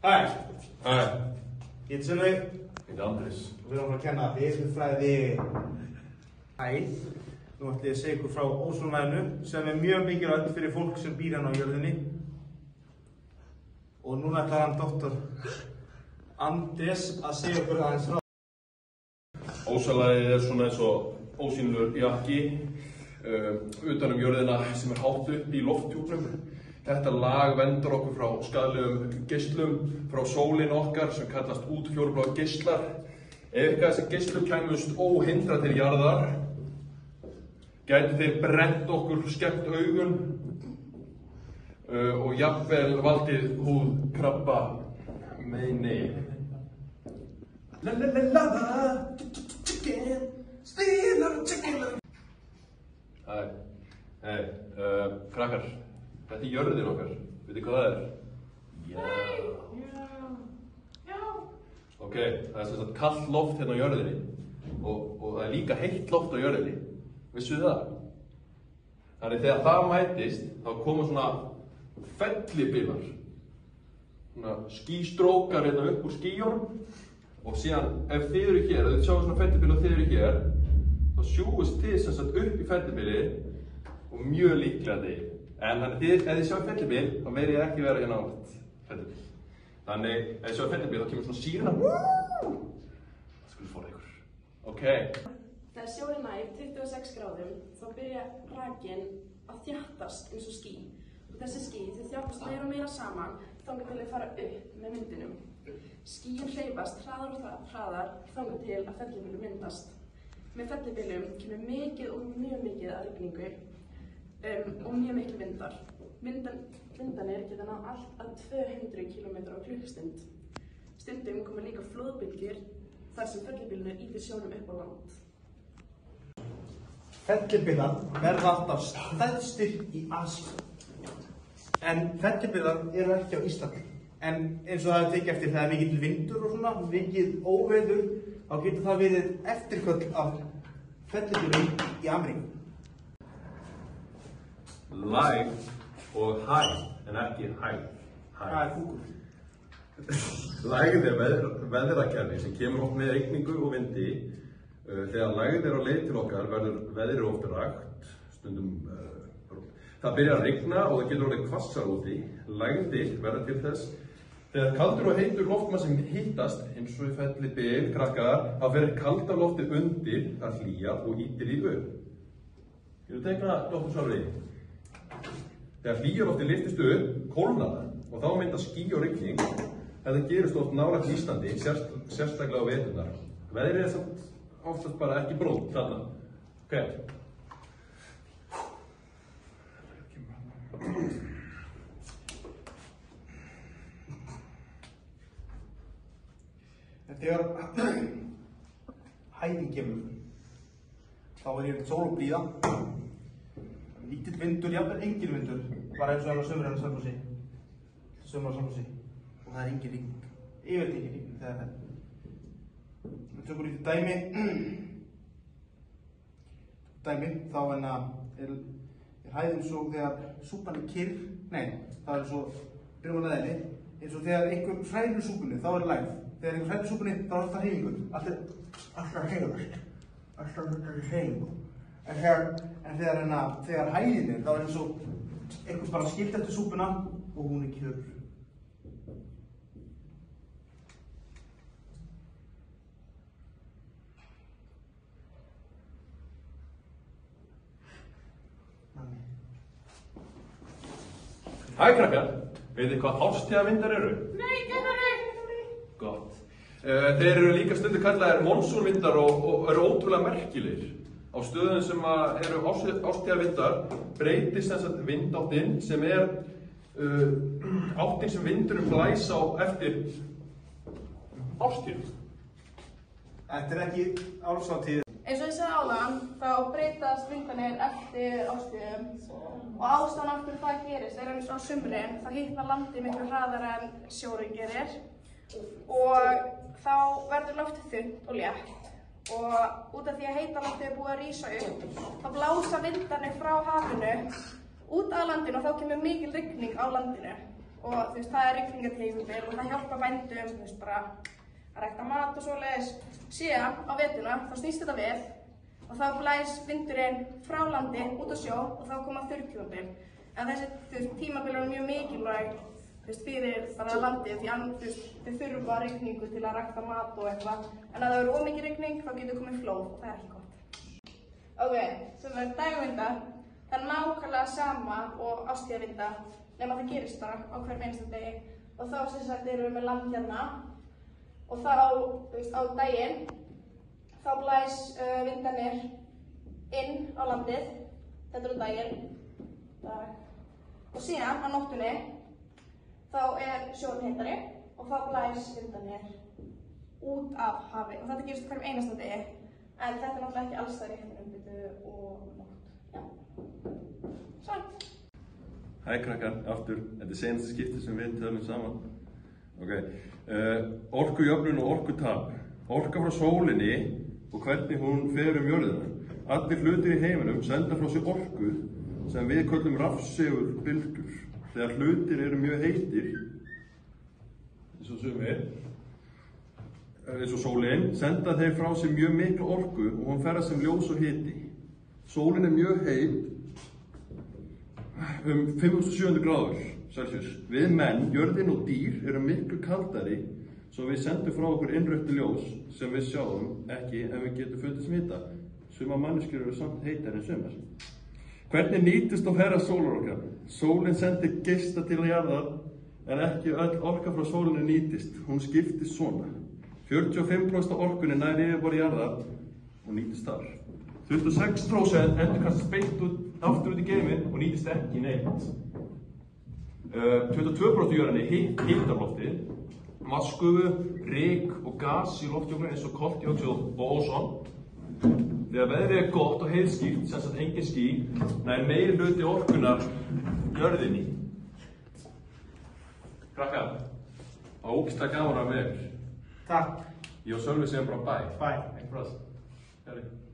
Hæ. Hæ. Ég heiti Sunnu. Ég heiti Andrés. Við erum að kenna veðurfræði. Hæ. Nú ætlum ég að segja ykkur frá ósonlaginu sem mjög mikilvægt fyrir fólk sem býr hérna á jörðinni. Og núna ætlar hann doktor Andrés að segja ykkur aðeins frá. Ósonlagið svona eins og ósýnilegur jakki utan jörðina sem hátt upp í lofthjúpnum. Þetta lag verndar okkur frá skaðlegum geislum frá sólinni okkar sem kallast útfjólubláir geislar. Ef þessi geislum kæmust óhindrað til jarðar, gætu þeir brennt okkur, skemmt augun og jafnvel valdið húðkrabba meini. Hæ, krakkar, þetta er jörðin okkar, veitir hvað það er? Já. Ok, það er sem sagt kallt loft hérna á jörðinni og það er líka heitt loft á jörðinni, vissuð það? Þannig þegar það mætist, þá koma svona fellibylar, svona skýstrókar hérna upp úr skýjunum og síðan ef þið eru hér, ef þið sjáum svona fellibyl og þið eru hér, þá sjúist þið sem sagt upp í fellibili og mjög líklega þið. En þannig ef þið sjáum fellibyl, þá verið ég ekki vera hérna átt fellibyl. Þannig ef þið sjáum fellibyl, þá kemur svona sírena. Það skulle fóra ykkur. Ok. Þegar sjórinn nær 26 gráðum, þá byrja rakinn að þjappast eins og ský. Og þessi ský þjappast meira og meira saman þangað til að fara upp með vindinum. Skýin hreyfast hraðar og hraðar þangað til að fellibylur myndast. Með fellibylum kemur mikið og mjög mikið af rigningu og mjög miklu vindar. Vindanir geta náð allt að 200 km/klukkustund. Stundum koma líka flóðbylgjur þar sem fellibylur ýtir sjónum upp á land. Fellibylar verða alltaf stærstir í Asíu. En fellibylar eru ekki á Íslandi. En eins og það er tekið eftir þegar er mikill vindur og svona, mikið óveður, þá getur það verið eftirköll af fellibylum í Ameríku. Læg og hæ, en ekki hæ. Það er fúkur. Lægð er veðrakerfi sem kemur oft með rigningu og vindi. Þegar lægð er á leið til okkar verður veðrið oft rakt, stundum það byrjar að rigna og það getur orðið hvassar úti. Lægðir verða til þess þegar kaldur og heitur loftmassi hittast, eins og í fellibyl, krakkar, þá fer kalda loftið undir að hlýja og ýtir í upp. Getur teikna nokkuð svona við? Þegar hlýja loftið lyftist upp, kólnar það og þá myndast ský og rigning. Þetta gerist oft nálægt Íslandi, sérstaklega á veturnar. Veðrið er samt oftast bara ekki brúnt þarna. Ok. Þegar hæðin kemur, þá er ég sól og blíða. Lítill vindur, jafnvel engin vindur, bara eins og það á sömur á Selfossi. Og það er engin rigning. Yfirleitt engin rigning þegar það er. Við tökum lítið dæmi, þá er hæðin svo þegar súpan er kyrr, það er svo, byrjum að leðinni, eins og þegar einhver hræðir súpunni, þá er lægð. Þegar einhver hræðir súpunni, þá er alltaf hreyfingur, alltaf hreyfast, alltaf hreyfingur. En þegar hæðin er, þá er eins og einhvers bara skipt eftir súpuna og hún er kjör. Hæ krakkar, veitir hvað árstíðavindar eru? Nei, kennari! Gott. Þeir eru líka stundu kallaðir monsúnvindar og eru ótrúlega merkilegir. Á stöðum sem eru árstíðavindar breytist sem sagt vindáttinn sem er áttin sem vindurinn blæs á eftir árstíðum. Þetta er ekki árshátíð. Eins og ég sagði áðan, þá breytast vindanir eftir árstíðum og ástæðan af hverju það gerist er eins og á sumrin, þá hitnar landið miklu hraðar en sjórinn gerir og þá verður loftið þunnt og létt og út af því að heita loftið er búið að rísa upp, þá blása vindarnir frá hafinu út af landinu og þá kemur mikil rigning á landinu og þú veist, það rigningartímabil og það hjálpar bændum, þú veist, bara að rækta mat og svoleiðis. Síðan á veturna þá snýst þetta við og þá blæs vindurinn frá landi út á sjó og þá koma þurrtímabil. En þessi tímabil eru mjög mikilvæg fyrir bara landið því að þau þurfa rigningu til að rækta mat og eitthvað. En ef það eru of mikið rigning þá getur komið flóð og það er ekki gott. Ok, sem er dægurvindar, það er nákvæmlega sama og árstíðavindar nema það gerist bara á hverjum einasta degi. Og þá sem sagt erum við með land hérna og þá, á daginn, þá blæs vindarnir inn á landið, þetta er daginn, og síðan á nóttunni þá er sjórinn heitari og þá blæs vindarnir út af hafi og þetta gerist hverjum einasta degi en þetta er náttúrulega ekki alls það í heiminum og nótt. Já. Svo. Hæ krakkar, aftur. Þetta er seinasta skipti sem við tölum saman. Ok. Orkujöfnun og orkutap. Orka frá sólinni og hvernig hún fer jörðina. Allir hlutir í heiminum senda frá sér orku sem við köllum rafsegulbylgjur. Þegar hlutir eru mjög heitir, eins og sumir, eins og sólin, senda þeir frá sér mjög miklu orku og hún ferðast sem ljós og hiti. Sólin er mjög heit, 5700 gráður Celsius. Við menn, jörðin og dýr eru miklu kaldari, svo við sendum frá okkur innrautt ljós sem við sjáum ekki en við getum fundið sem hita. Sumar manneskjur eru samt heitar en sumar. Hvernig nýtist og ferðast sólarorka? Sólin sendir geisla til jarðar en ekki öll orka frá sólinni nýtist. Hún skiptist svona. 45% af orkunni nær yfirborði jarðar og nýtist þar. 26% endurkastast beint aftur út í geiminn og nýtist ekki neitt. 22% jörðinni hittar loftið, vatnsgufu, ryk og gas í lofthjúpnum eins og koltvíoxíð og óson. Þegar veðrið er gott og heiðskýrt, sem sagt engin ský, nær meiri hluti orkunnar jörðinni. Krakkar, ógeðslega gaman að vera. Takk. Ég og Sölvi segjum bara bye. Bye. Ekki frá þess.